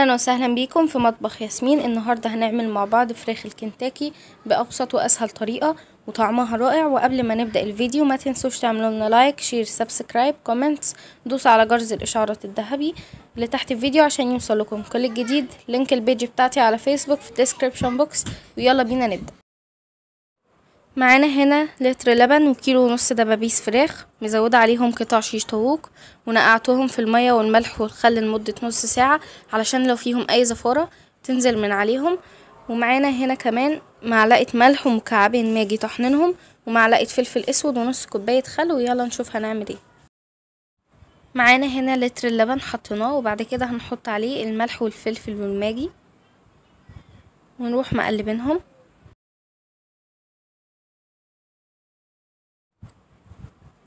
اهلا وسهلا بيكم في مطبخ ياسمين. النهارده هنعمل مع بعض فراخ الكنتاكي بابسط واسهل طريقه وطعمها رائع. وقبل ما نبدا الفيديو ما تنسوش تعملوا لنا لايك شير سبسكرايب كومنتس، دوسوا على جرس الاشعارات الذهبي اللي تحت الفيديو عشان يوصلكم كل الجديد. لينك البيج بتاعتي على فيسبوك في الديسكريبشن بوكس. ويلا بينا نبدا. معانا هنا لتر لبن وكيلو ونص دبابيس فراخ، مزودة عليهم قطع شيش طاووق ونقعتهم في المية والملح والخل لمدة نص ساعة علشان لو فيهم اي زفارة تنزل من عليهم. ومعانا هنا كمان معلقة ملح ومكعبين ماجي طحنينهم ومعلقة فلفل اسود ونص كوباية خل. ويلا نشوف هنعمل ايه. معانا هنا لتر اللبن حطيناه وبعد كده هنحط عليه الملح والفلفل والماجي ونروح مقلبينهم.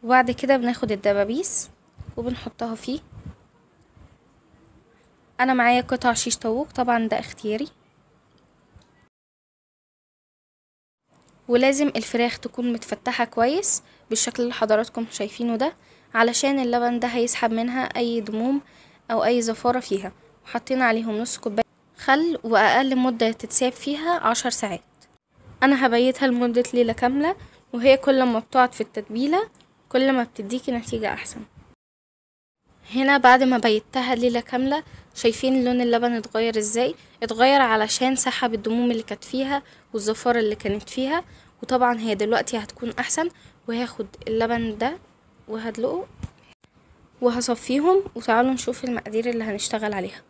وبعد كده بناخد الدبابيس وبنحطها فيه. انا معايا قطع شيش طاووق، طبعا ده اختياري. ولازم الفراخ تكون متفتحة كويس بالشكل اللي حضراتكم شايفينه ده علشان اللبن ده هيسحب منها اي دموم او اي زفارة فيها. وحطينا عليهم نص كوباية خل واقل مدة تتساب فيها 10 ساعات. انا هبيتها لمدة ليلة كاملة، وهي كل ما بتقعد في التتبيلة كل ما بتديكي نتيجة احسن. هنا بعد ما بيتها ليلة كاملة شايفين لون اللبن اتغير ازاي؟ اتغير علشان سحب الدموم اللي كانت فيها والزفارة اللي كانت فيها. وطبعا هي دلوقتي هتكون احسن. وهاخد اللبن ده وهدلقه وهصفيهم. وتعالوا نشوف المقادير اللي هنشتغل عليها.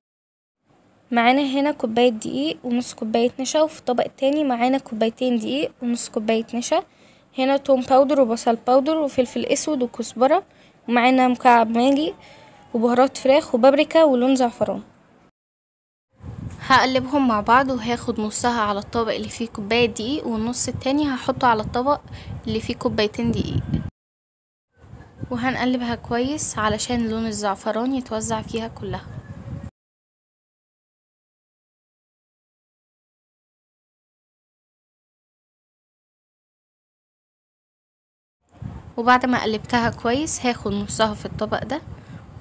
معانا هنا كوباية دقيق ونص كوباية نشا، وفي الطبق التاني معانا كوبايتين دقيق ونص كوباية نشا. هنا توم باودر وبصل باودر وفلفل اسود وكزبرة، ومعانا مكعب ماجي وبهارات فراخ وبابريكا ولون زعفران. هقلبهم مع بعض وهاخد نصها على الطبق اللي فيه كوباية دقيق والنص التاني هحطه على الطبق اللي فيه كوبايتين دقيق. وهنقلبها كويس علشان لون الزعفران يتوزع فيها كلها. وبعد ما قلبتها كويس هاخد نصها في الطبق ده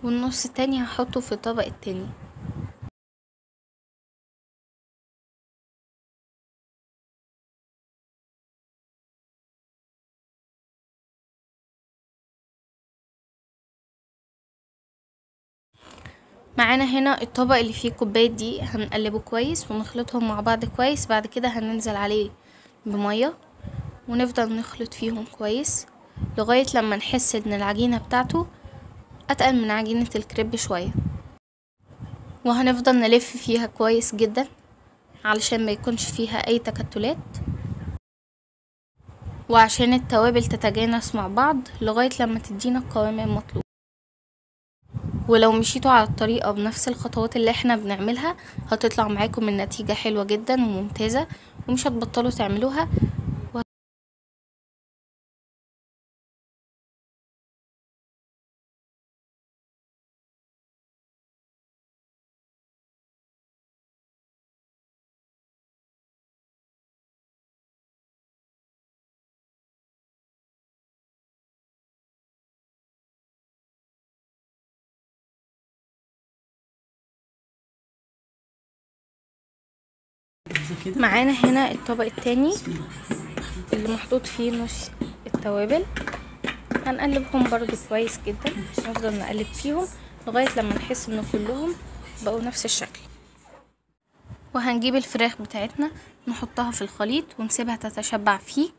والنص التاني هحطه في الطبق التاني. معانا هنا الطبق اللي فيه كوباية دقيق هنقلبه كويس ونخلطهم مع بعض كويس. بعد كده هننزل عليه بمية ونفضل نخلط فيهم كويس لغاية لما نحس ان العجينة بتاعته اتقل من عجينة الكريب شوية. وهنفضل نلف فيها كويس جدا علشان ما يكونش فيها اي تكتلات وعشان التوابل تتجانس مع بعض لغاية لما تدينا القوام المطلوب. ولو مشيتوا على الطريقة بنفس الخطوات اللي احنا بنعملها هتطلع معاكم النتيجة حلوة جدا وممتازة ومش هتبطلوا تعملوها. معانا هنا الطبق التاني اللي محطوط فيه نص التوابل، هنقلبهم برضو كويس جدا. نفضل نقلب فيهم لغاية لما نحس ان كلهم بقوا نفس الشكل. وهنجيب الفراخ بتاعتنا نحطها في الخليط ونسيبها تتشبع فيه.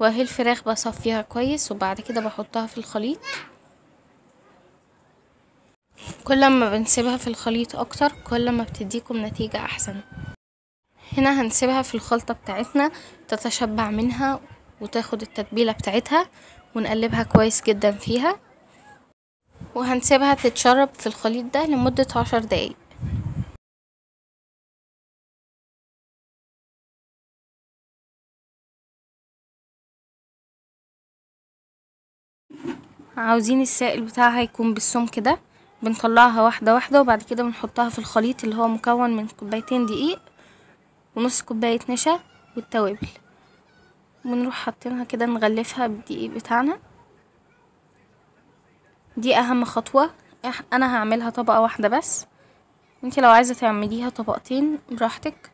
واهي الفراخ بصفيها كويس وبعد كده بحطها في الخليط. كل ما بنسيبها في الخليط اكتر كل ما بتديكم نتيجة احسن. هنا هنسيبها في الخلطة بتاعتنا تتشبع منها وتاخد التتبيلة بتاعتها. ونقلبها كويس جدا فيها، وهنسيبها تتشرب في الخليط ده لمدة 10 دقايق. عاوزين السائل بتاعها يكون بالسمك ده، بنطلعها واحدة واحدة وبعد كده بنحطها في الخليط اللي هو مكون من كوبايتين دقيق ونص كوباية نشا والتوابل، ونروح حاطينها كده نغلفها بالدقيق بتاعنا. دي اهم خطوة. انا هعملها طبقة واحدة بس، انتي لو عايزة تعمليها طبقتين براحتك.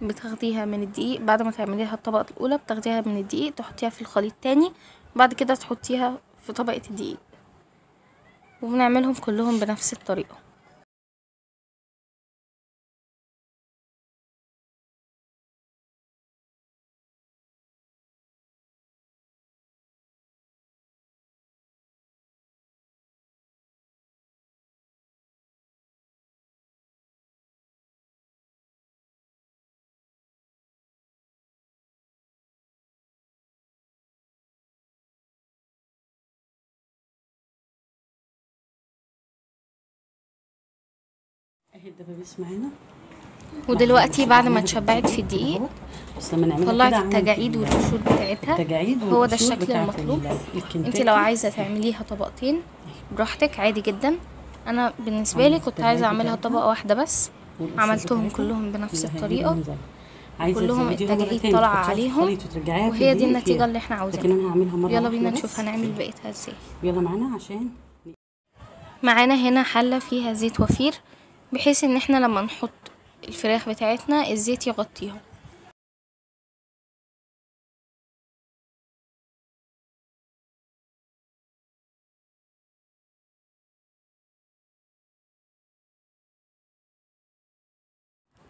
بتاخديها من الدقيق بعد ما تعمليها الطبقة الاولى، بتاخديها من الدقيق تحطيها في الخليط تاني، بعد كده تحطيها في طبقة الدقيق، وبنعملهم كلهم بنفس الطريقة. اهي الدبابيس معانا. ودلوقتي بعد ما اتشبعت في الدقيق بس لما نعملها طلعت كده التجاعيد والقشور بتاعتها. هو ده الشكل المطلوب. انتي لو عايزه تعمليها طبقتين براحتك عادي جدا. انا بالنسبه لي كنت عايزه اعملها طبقه واحده بس، عملتهم كلهم بنفس الطريقه، كلهم التجاعيد طالعه عليهم، وهي دي النتيجه اللي احنا عاوزينها. يلا بينا نشوف هنعمل بقيتها ازاي. يلا معانا. عشان معانا هنا حله فيها زيت وفير، بحيث ان احنا لما نحط الفراخ بتاعتنا الزيت يغطيها.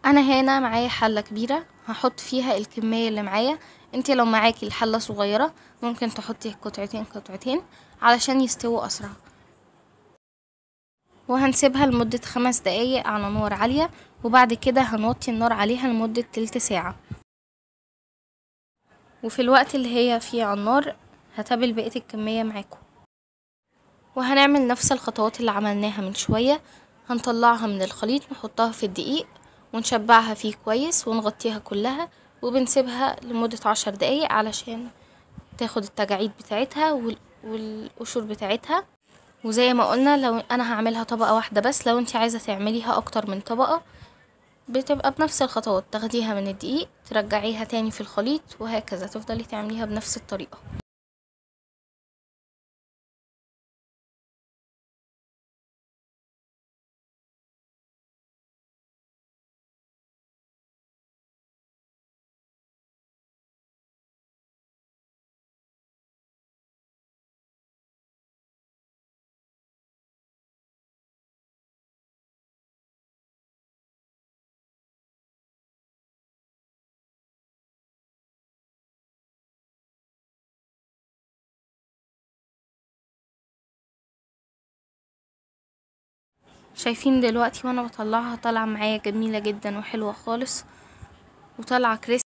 انا هنا معايا حله كبيره هحط فيها الكميه اللي معايا. انتي لو معاكي الحله صغيره ممكن تحطي قطعتين قطعتين علشان يستووا اسرع. وهنسيبها لمده 5 دقايق على نار عاليه، وبعد كده هنوطي النار عليها لمده تلت ساعه. وفي الوقت اللي هي فيه على النار هتبل بقيه الكميه معاكم، وهنعمل نفس الخطوات اللي عملناها من شويه. هنطلعها من الخليط نحطها في الدقيق ونشبعها فيه كويس ونغطيها كلها، وبنسيبها لمدة 10 دقايق علشان تاخد التجاعيد بتاعتها والقشور بتاعتها. وزي ما قلنا لو انا هعملها طبقة واحدة بس، لو انت عايزة تعمليها اكتر من طبقة بتبقى بنفس الخطوات، تاخديها من الدقيق ترجعيها تاني في الخليط، وهكذا تفضلي تعمليها بنفس الطريقة. شايفين دلوقتي وانا بطلعها طالعة معايا جميلة جدا وحلوة خالص، وطالعة كريسبي.